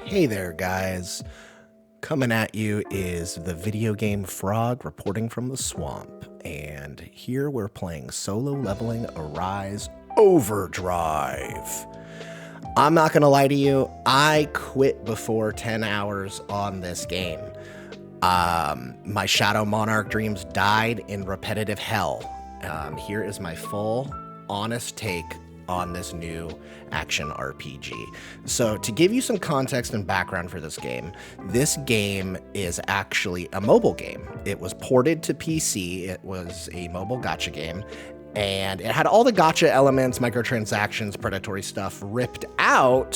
Hey there, guys. Coming at you is the video game frog reporting from the swamp, and here we're playing solo leveling Arise Overdrive. I'm not gonna lie to you, I quit before 10 hours on this game. My Shadow Monarch dreams died in repetitive hell. Here is my full, honest take on this new action RPG. So to give you some context and background for this game is actually a mobile game. It was ported to PC. It was a mobile gacha game, and it had all the gacha elements, microtransactions, predatory stuff ripped out.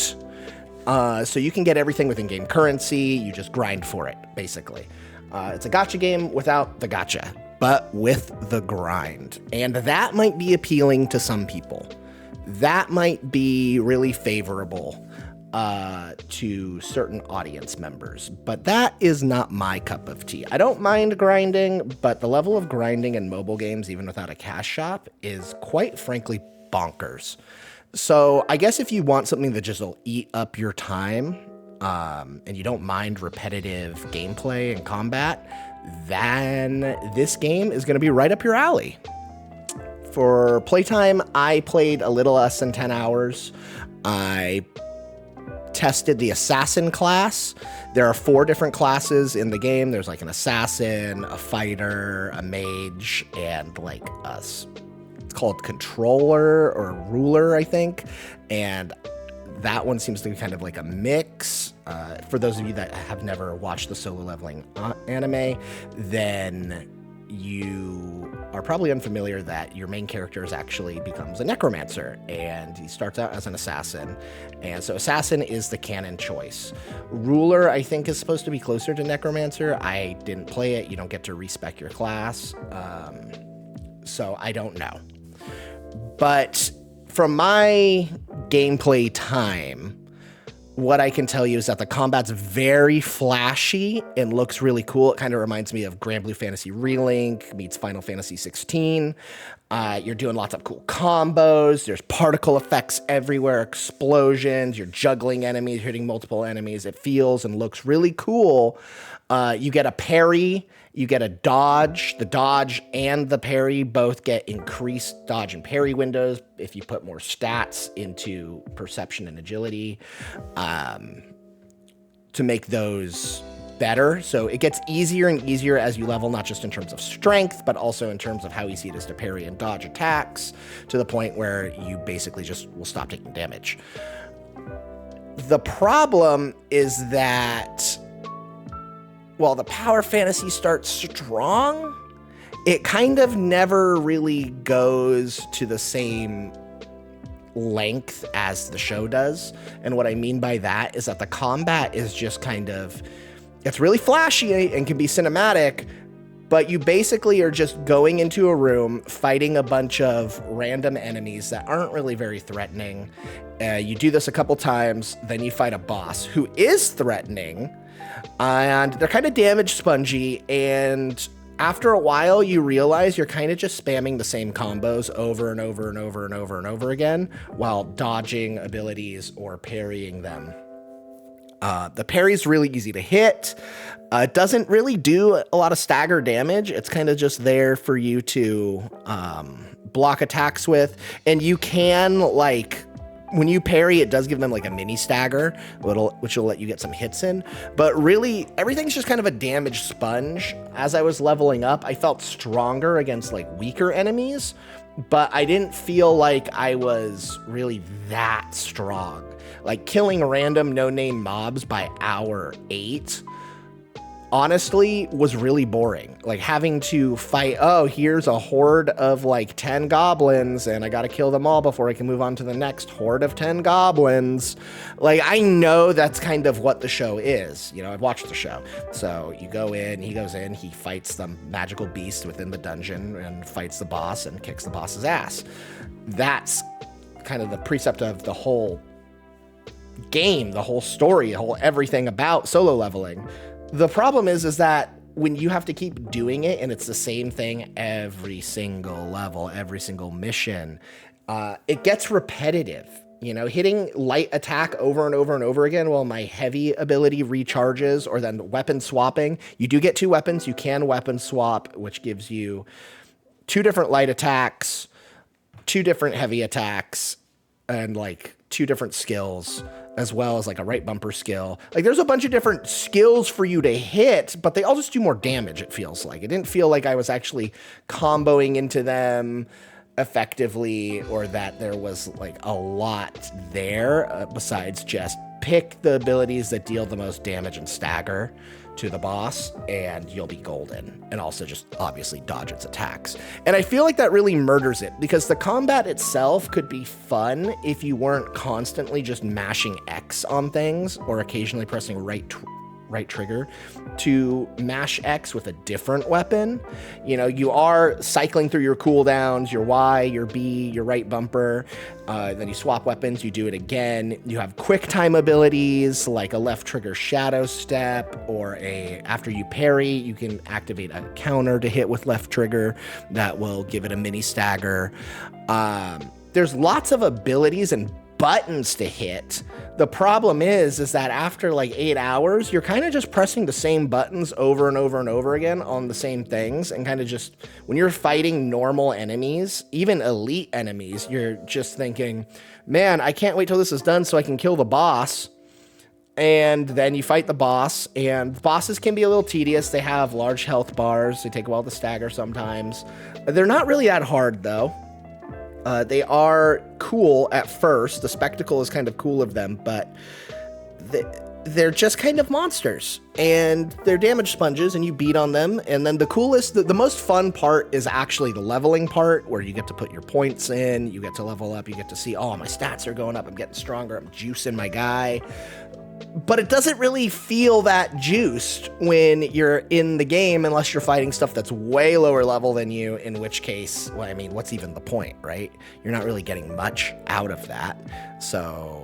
So you can get everything with in-game currency. You just grind for it, basically. It's a gacha game without the gacha, but with the grind. And that might be appealing to some people. That might be really favorable to certain audience members, but that is not my cup of tea. I don't mind grinding, but the level of grinding in mobile games, even without a cash shop, is quite frankly bonkers. So I guess if you want something that just will eat up your time, and you don't mind repetitive gameplay and combat, then this game is going to be right up your alley. For playtime, I played a little less than 10 hours. I tested the assassin class. There are 4 different classes in the game. There's like an assassin, a fighter, a mage, and like it's called controller or ruler, I think. And that one seems to be kind of like a mix. For those of you that have never watched the solo leveling anime, then you are probably unfamiliar that your main character actually becomes a necromancer, and he starts out as an assassin. And so assassin is the canon choice. Ruler, I think, is supposed to be closer to necromancer. I didn't play it. You don't get to respec your class. So I don't know. But from my gameplay time, what I can tell you is that the combat's very flashy and looks really cool. It kind of reminds me of Grand Blue Fantasy Relink meets Final Fantasy 16. You're doing lots of cool combos. There's particle effects everywhere, explosions. You're juggling enemies, hitting multiple enemies. It feels and looks really cool. You get a parry. You get a dodge. The dodge and the parry both get increased dodge and parry windows if you put more stats into perception and agility to make those better. So it gets easier and easier as you level, not just in terms of strength, but also in terms of how easy it is to parry and dodge attacks, to the point where you basically just will stop taking damage. The problem is that while the power fantasy starts strong, it kind of never really goes to the same length as the show does. And what I mean by that is that the combat is just kind of, it's really flashy and can be cinematic, but you basically are just going into a room, fighting a bunch of random enemies that aren't really very threatening. You do this a couple times, then you fight a boss who is threatening, and they're kind of damage spongy, and after a while you realize you're kind of just spamming the same combos over and over and over and over and over again while dodging abilities or parrying them. The parry's really easy to hit. It doesn't really do a lot of stagger damage. It's kind of just there for you to block attacks with, and you can, like, when you parry, it does give them like a mini stagger, which will let you get some hits in. But really, everything's just kind of a damage sponge. As I was leveling up, I felt stronger against like weaker enemies, but I didn't feel like I was really that strong. Like killing random no-name mobs by hour 8, honestly, was really boring. Like having to fight, oh, here's a horde of like 10 goblins and I gotta kill them all before I can move on to the next horde of 10 goblins. Like, I know that's kind of what the show is. You know, I've watched the show. So you go in, he goes in, he fights the magical beast within the dungeon and fights the boss and kicks the boss's ass. That's kind of the precept of the whole game, the whole story, the whole everything about solo leveling. The problem is that when you have to keep doing it and it's the same thing every single level, every single mission, it gets repetitive. You know, hitting light attack over and over and over again while my heavy ability recharges, or then weapon swapping. You do get 2 weapons. You can weapon swap, which gives you 2 different light attacks, 2 different heavy attacks, and like 2 different skills, as well as like a right bumper skill. Like there's a bunch of different skills for you to hit, but they all just do more damage, it feels like. It didn't feel like I was actually comboing into them effectively, or that there was like a lot there besides just pick the abilities that deal the most damage and stagger to the boss, and you'll be golden. And also just obviously dodge its attacks. And I feel like that really murders it, because the combat itself could be fun if you weren't constantly just mashing X on things, or occasionally pressing right trigger to mash X with a different weapon. You know, you are cycling through your cooldowns, your Y, your B, your right bumper, then you swap weapons, you do it again. You have quick time abilities like a left trigger shadow step, or after you parry, you can activate a counter to hit with left trigger that will give it a mini stagger. There's lots of abilities and buttons to hit. The problem is that after like 8 hours, you're kind of just pressing the same buttons over and over and over again on the same things, and kind of just, when you're fighting normal enemies, even elite enemies, you're just thinking, man, I can't wait till this is done so I can kill the boss. And then you fight the boss, and bosses can be a little tedious. They have large health bars. They take a while to stagger sometimes. They're not really that hard though. They are cool at first. The spectacle is kind of cool of them, but they're just kind of monsters, and they're damage sponges, and you beat on them. And then the most fun part is actually the leveling part, where you get to put your points in, you get to level up, you get to see, oh, my stats are going up, I'm getting stronger, I'm juicing my guy. But it doesn't really feel that juiced when you're in the game, unless you're fighting stuff that's way lower level than you, in which case, well, I mean, what's even the point, right? You're not really getting much out of that, so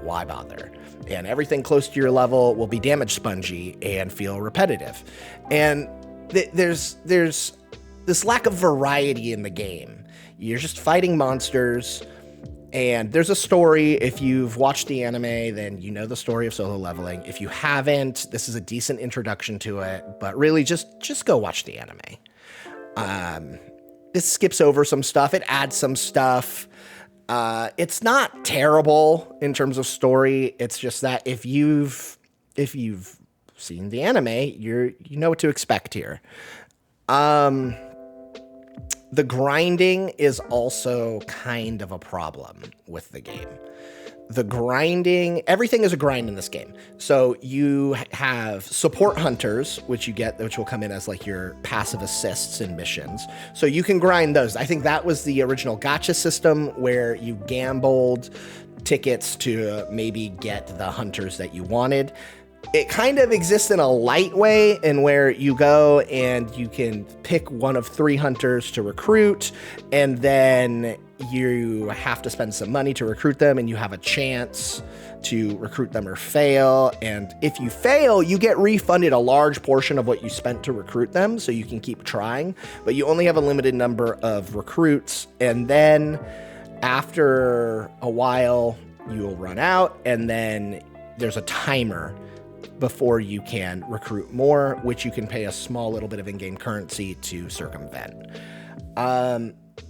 why bother? And everything close to your level will be damage spongy and feel repetitive. And there's this lack of variety in the game. You're just fighting monsters. And there's a story. If you've watched the anime, then you know the story of solo leveling. If you haven't, this is a decent introduction to it, but really just go watch the anime. This skips over some stuff. It adds some stuff. It's not terrible in terms of story. It's just that if you've seen the anime, you know what to expect here. The grinding is also kind of a problem with the game. The grinding, everything is a grind in this game. So you have support hunters, which will come in as like your passive assists in missions. So you can grind those. I think that was the original gacha system, where you gambled tickets to maybe get the hunters that you wanted. It kind of exists in a light way, in where you go and you can pick one of 3 hunters to recruit, and then you have to spend some money to recruit them, and you have a chance to recruit them or fail. And if you fail, you get refunded a large portion of what you spent to recruit them, so you can keep trying, but you only have a limited number of recruits. And then after a while, you'll run out, and then there's a timer before you can recruit more, which you can pay a small little bit of in-game currency to circumvent.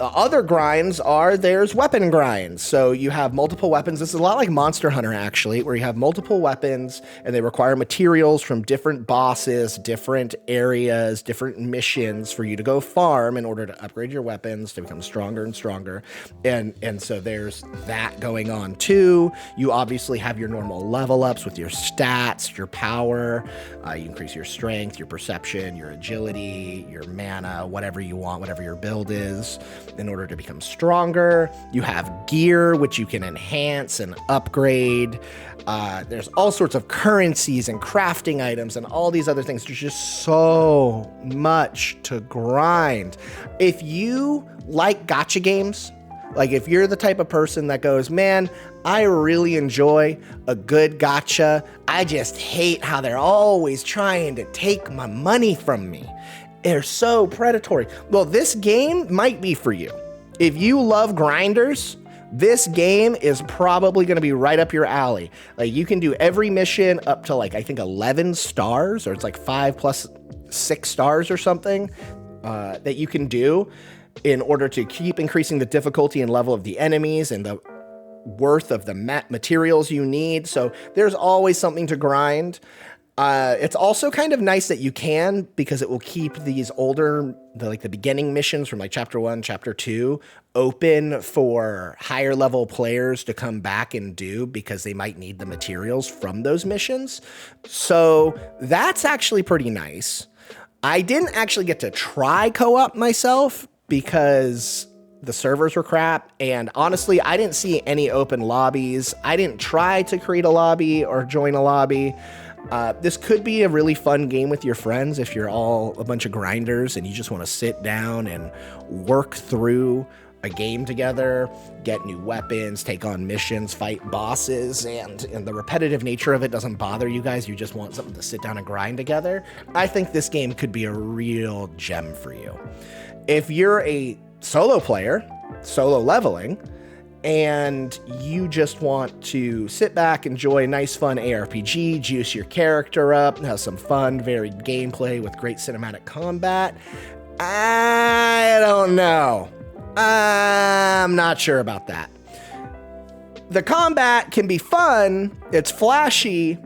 Other grinds there's weapon grinds. So you have multiple weapons. This is a lot like Monster Hunter, actually, where you have multiple weapons, and they require materials from different bosses, different areas, different missions for you to go farm in order to upgrade your weapons to become stronger and stronger. And so there's that going on too. You obviously have your normal level ups with your stats, your power. You increase your strength, your perception, your agility, your mana, whatever you want, whatever your build is, in order to become stronger. You have gear, which you can enhance and upgrade. There's all sorts of currencies and crafting items and all these other things. There's just so much to grind. If you like gacha games, like if you're the type of person that goes, man, I really enjoy a good gacha, I just hate how they're always trying to take my money from me, they're so predatory, well, this game might be for you. If you love grinders, This game is probably going to be right up your alley. Like, you can do every mission up to like, I think 11 stars, or it's like 5 plus 6 stars or something that you can do in order to keep increasing the difficulty and level of the enemies and the worth of the materials you need. So there's always something to grind. It's also kind of nice that you can, because it will keep these older, the beginning missions from like chapter 1, chapter 2 open for higher level players to come back and do, because they might need the materials from those missions. So that's actually pretty nice. I didn't actually get to try co-op myself because the servers were crap, and honestly, I didn't see any open lobbies. I didn't try to create a lobby or join a lobby. This could be a really fun game with your friends if you're all a bunch of grinders and you just want to sit down and work through a game together, get new weapons, take on missions, fight bosses, and the repetitive nature of it doesn't bother you guys. You just want something to sit down and grind together. I think this game could be a real gem for you. If you're a solo player, solo leveling, and you just want to sit back, enjoy a nice, fun ARPG, juice your character up, have some fun, varied gameplay with great cinematic combat, I don't know. I'm not sure about that. The combat can be fun, it's flashy,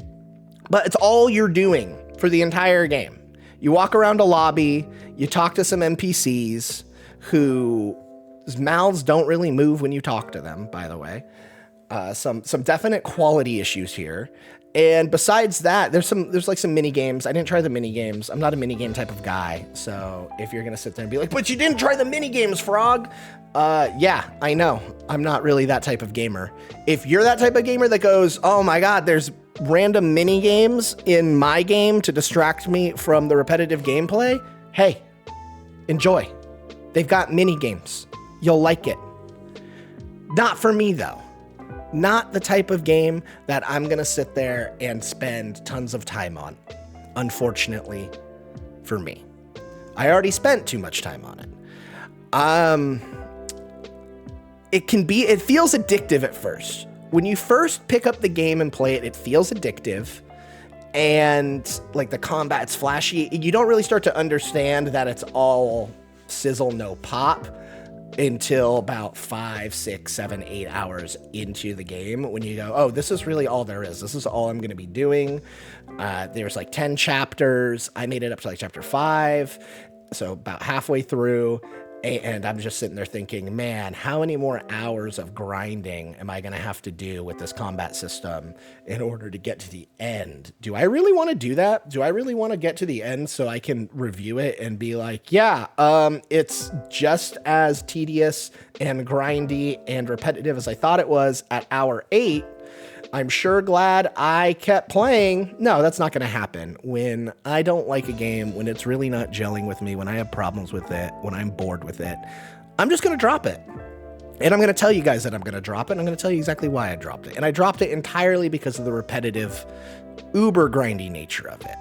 but it's all you're doing for the entire game. You walk around a lobby, you talk to some NPCs whose mouths don't really move when you talk to them, by the way. Some definite quality issues here. And besides that, there's like some mini games. I didn't try the mini games. I'm not a mini game type of guy. So if you're gonna sit there and be like, but you didn't try the mini games, Frog. Yeah, I know. I'm not really that type of gamer. If you're that type of gamer that goes, oh my God, there's random mini games in my game to distract me from the repetitive gameplay, hey, enjoy. They've got mini games. You'll like it. Not for me though. Not the type of game that I'm going to sit there and spend tons of time on, unfortunately for me. I already spent too much time on it. It feels addictive at first. When you first pick up the game and play it, it feels addictive. And like the combat's flashy. You don't really start to understand that it's all sizzle, no pop, until about 5, 6, 7, 8 hours into the game, when you go, oh, this is really all there is. This is all I'm going to be doing. There's like 10 chapters. I made it up to like chapter 5, so about halfway through. And I'm just sitting there thinking, man, how many more hours of grinding am I going to have to do with this combat system in order to get to the end? Do I really want to do that? Do I really want to get to the end so I can review it and be like, yeah, it's just as tedious and grindy and repetitive as I thought it was at hour 8. I'm sure glad I kept playing. No, that's not going to happen. When I don't like a game, when it's really not gelling with me, when I have problems with it, when I'm bored with it, I'm just going to drop it. And I'm going to tell you guys that I'm going to drop it. And I'm going to tell you exactly why I dropped it. And I dropped it entirely because of the repetitive, uber grindy nature of it.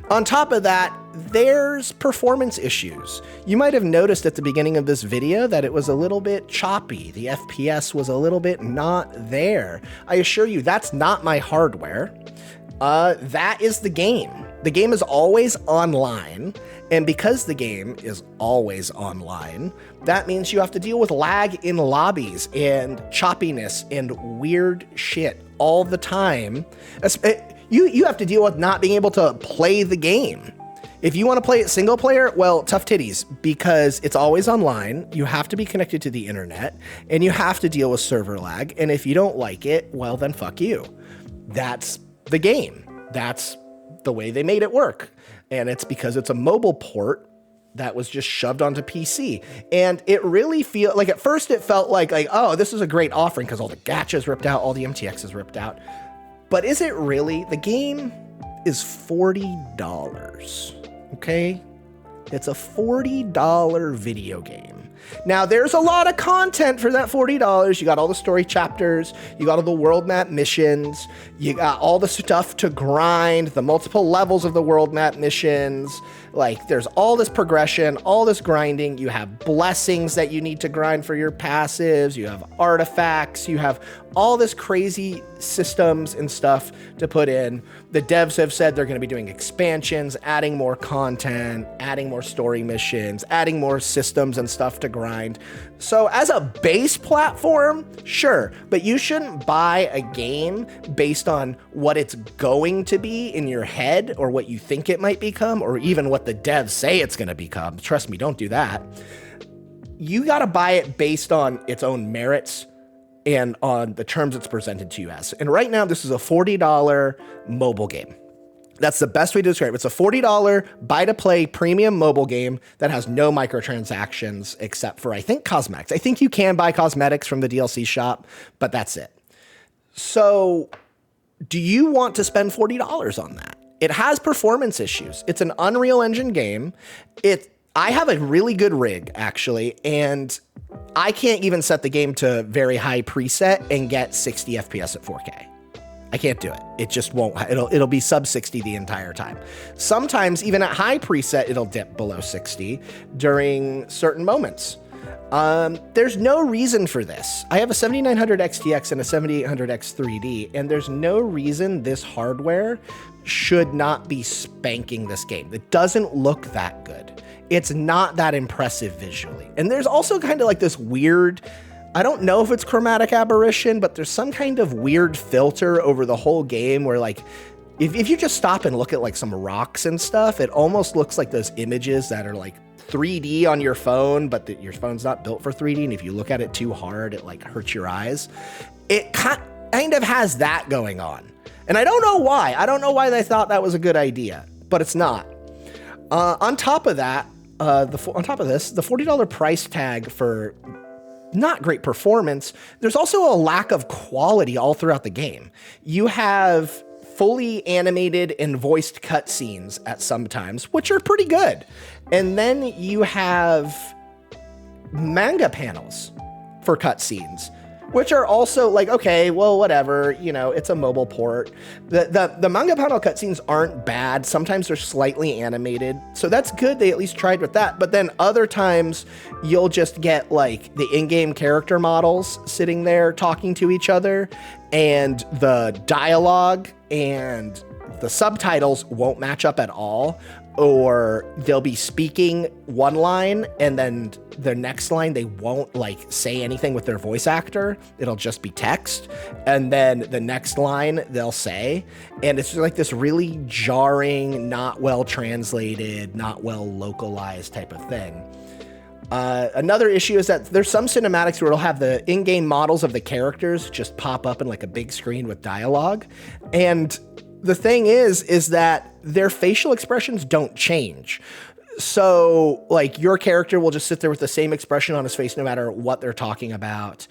On top of that, there's performance issues. You might have noticed at the beginning of this video that it was a little bit choppy. The FPS was a little bit not there. I assure you, that's not my hardware. That is the game. The game is always online. And because the game is always online, that means you have to deal with lag in lobbies and choppiness and weird shit all the time. You have to deal with not being able to play the game. If you want to play it single player, well, tough titties, because it's always online. You have to be connected to the internet, and you have to deal with server lag. And if you don't like it, well, then fuck you. That's the game. That's the way they made it work. And it's because it's a mobile port that was just shoved onto PC. And it really like at first it felt like, oh, this is a great offering because all the gachas ripped out, all the MTXs ripped out. But is it really? The game is $40, okay? It's a $40 video game. Now, there's a lot of content for that $40. You got all the story chapters, you got all the world map missions, you got all the stuff to grind, the multiple levels of the world map missions. Like, there's all this progression, all this grinding. You have blessings that you need to grind for your passives. You have artifacts. You have all this crazy systems and stuff to put in. The devs have said they're going to be doing expansions, adding more content, adding more story missions, adding more systems and stuff to grind. So as a base platform, sure, but you shouldn't buy a game based on what it's going to be in your head or what you think it might become or even what the devs say it's going to become. Trust me, don't do that. You got to buy it based on its own merits and on the terms it's presented to you as. And right now, this is a $40 mobile game. That's the best way to describe it. It's a $40 buy-to-play premium mobile game that has no microtransactions except for, I think, cosmetics. I think you can buy cosmetics from the DLC shop, but that's it. So do you want to spend $40 on that? It has performance issues. It's an Unreal Engine game. I have a really good rig, actually, and I can't even set the game to very high preset and get 60 FPS at 4K. I can't do it. It just won't. It'll be sub 60 the entire time. Sometimes even at high preset, it'll dip below 60 during certain moments. There's no reason for this. I have a 7900 XTX and a 7800X 3D, and there's no reason this hardware should not be spanking this game. It doesn't look that good. It's not that impressive visually. And there's also kind of like this weird, I don't know if it's chromatic aberration, but there's some kind of weird filter over the whole game where, like, if you just stop and look at like some rocks and stuff, it almost looks like those images that are like 3D on your phone, but your phone's not built for 3D. And if you look at it too hard, it like hurts your eyes. It kind of has that going on. And I don't know why. I don't know why they thought that was a good idea, but it's not. On top of that, the $40 price tag for not great performance, there's also a lack of quality all throughout the game. You have fully animated and voiced cutscenes at some times, which are pretty good. And then you have manga panels for cutscenes, which are also like, okay, well, whatever, you know, it's a mobile port. The manga panel cutscenes aren't bad. Sometimes they're slightly animated. So that's good. They at least tried with that. But then other times you'll just get like the in-game character models sitting there talking to each other, and the dialogue and the subtitles won't match up at all. Or they'll be speaking one line and then the next line, they won't like say anything with their voice actor. It'll just be text. And then the next line they'll say, and it's like this really jarring, not well translated, not well localized type of thing. Another issue is that there's some cinematics where it'll have the in-game models of the characters just pop up in like a big screen with dialogue. And the thing is that their facial expressions don't change. So like your character will just sit there with the same expression on his face no matter what they're talking about.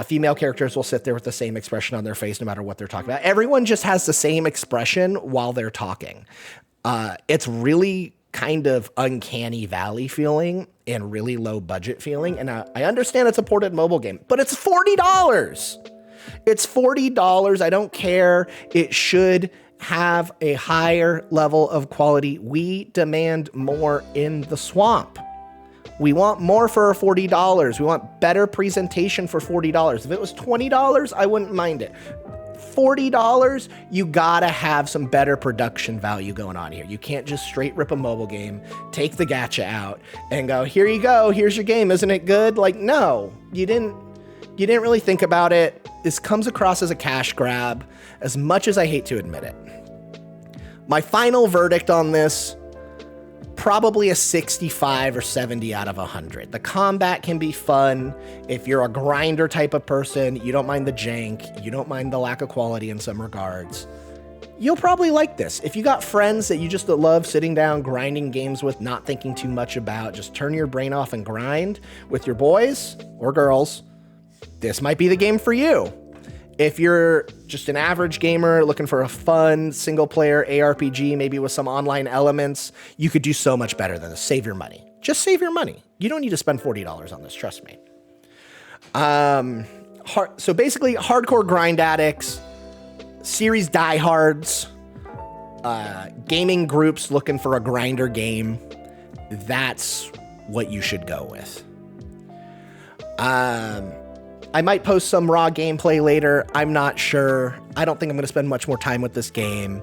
Female characters will sit there with the same expression on their face no matter what they're talking about. Everyone just has the same expression while they're talking. It's really kind of uncanny valley feeling and really low budget feeling. And I understand it's a ported mobile game, but it's $40. It's $40. I don't care. It should have a higher level of quality. We demand more in the swamp. We want more for our $40. We want better presentation for $40. If it was $20, I wouldn't mind it. $40, you gotta have some better production value going on here. You can't just straight rip a mobile game, take the gacha out, and go, here you go, here's your game, isn't it good? Like, no, you didn't really think about it. This comes across as a cash grab, as much as I hate to admit it. My final verdict on this, probably a 65 or 70 out of 100. The combat can be fun. If you're a grinder type of person, you don't mind the jank, you don't mind the lack of quality in some regards, you'll probably like this. If you got friends that you just love sitting down, grinding games with, not thinking too much about, just turn your brain off and grind with your boys or girls, this might be the game for you. If you're just an average gamer looking for a fun single-player ARPG, maybe with some online elements, you could do so much better than this. Save your money. Just save your money. You don't need to spend $40 on this, trust me. So basically, hardcore grind addicts, series diehards, gaming groups looking for a grinder game, that's what you should go with. I might post some raw gameplay later. I'm not sure. I don't think I'm going to spend much more time with this game.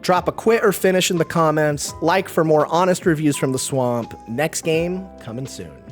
Drop a quit or finish in the comments. Like for more honest reviews from the swamp. Next game coming soon.